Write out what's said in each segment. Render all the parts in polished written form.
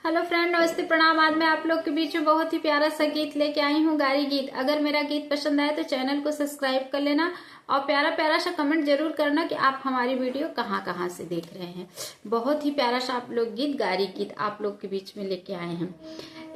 Hello friend, नमस्ते, प्रणाम। आज मैं आप लोग के बीच में बहुत ही प्यारा सा गीत लेके आई हूँ, गारी गीत। अगर मेरा गीत पसंद आए तो चैनल को सब्सक्राइब कर लेना और प्यारा प्यारा सा कमेंट जरूर करना कि आप हमारी वीडियो कहाँ कहाँ से देख रहे हैं। बहुत ही प्यारा सा आप लोग गीत, गारी गीत आप लोग के बीच में लेके आए हैं।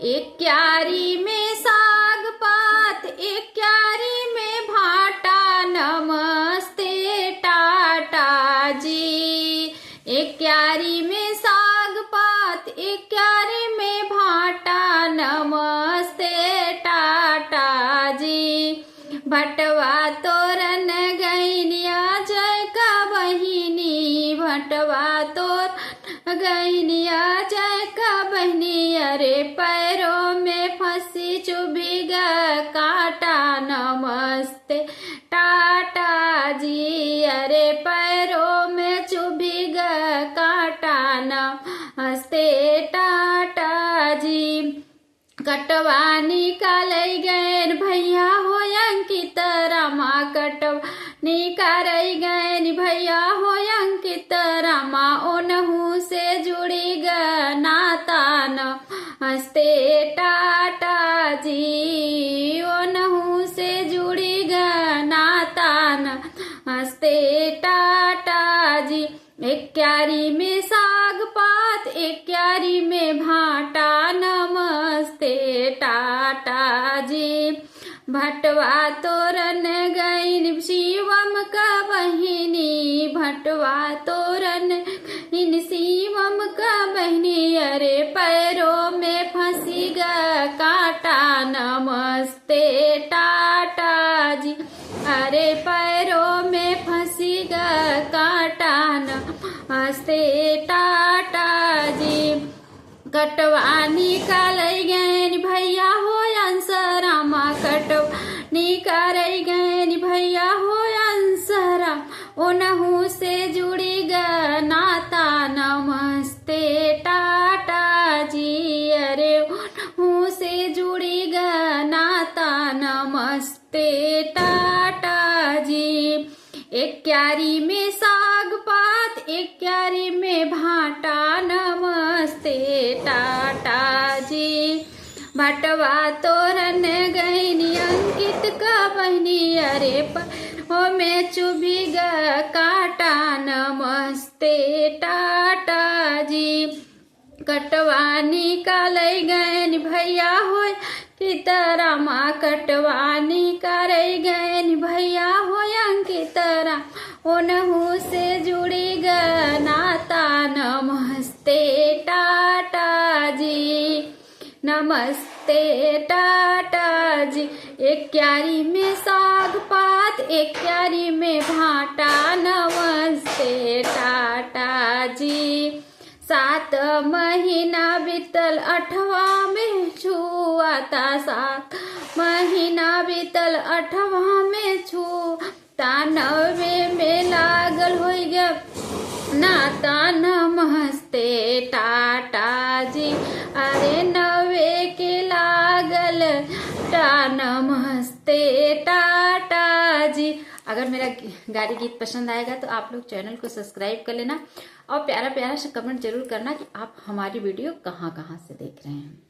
एक क्यारी में साग पात, एक क्यारी में भाटा, नमस्ते टाटा जी। एक क्यारी में साग पात, एक क्यारी में भाटा, नमस्ते टाटा जी। भटवा तोरन गैनिया जय का बहिनी, भटवा तोर गैनिया जय का बहिनी। अरे पैरों में फंसी चुभी काटा, नमस्ते टाटा जी। अरे पैरों में चुभी काटा, नमस्ते टाटा जी। कटवा निकाल गैन भैया हो अंकित रामा, कटवा निकाल गैन भैया हो अंकित रामा। ओनहु से जुड़ी नाता, नमस्ते टाटा जी। ओनहु से जुड़ी नाता, नमस्ते टाटा जी। एक क्यारी में साग पात, एक क्यारी में भाटा, नमस्ते टाटा जी। भटवा तोरन गईन शिवम का बहिनी, भटवा तोरन इन शिवम का बहिनी। अरे पैरों में फंसी काटा, नमस्ते टाटा जी। अरे पैरों में फंसी काटा, नमस्ते टाटा जी। कटवा निकाल गैन भैया हो अंसरामा, कटवा निकाल गैन भैया हो अंसराम। ओनहु से जुड़ी नाता, नमस्ते टाटा जी। अरे ओनहु से जुड़ी नाता, नमस्ते टाटा जी। एक क्यारी में साग पात, एक क्यारी में भाटा, नमस्ते टाटा जी। भटवा तोरन गईनी अंकित का बहिनी, अरे पैरों में चुभी काटा, नमस्ते टाटा जी। कटवा निकाल गैन भैया हो कितरामा, कटवा निकाल गैन भैया हो अंकितरा। ओनहु से जुड़ी नाता, नमस्ते टाटा जी, नमस्ते टाटा जी। एक क्यारी में साग पात, एक क्यारी में भाटा, नमस्ते टाटा जी। 7 महीना बीतल 8वां में छुआता, 7 महीना बीतल 8वां में छुआता। 9वें में लागल हो गया नाता, नमस्ते टाटा जी। अरे 9वें के लागल नमस्ते टाटा जी। अगर मेरा गारी गीत पसंद आएगा तो आप लोग चैनल को सब्सक्राइब कर लेना और प्यारा प्यारा सा कमेंट जरूर करना कि आप हमारी वीडियो कहाँ कहाँ से देख रहे हैं।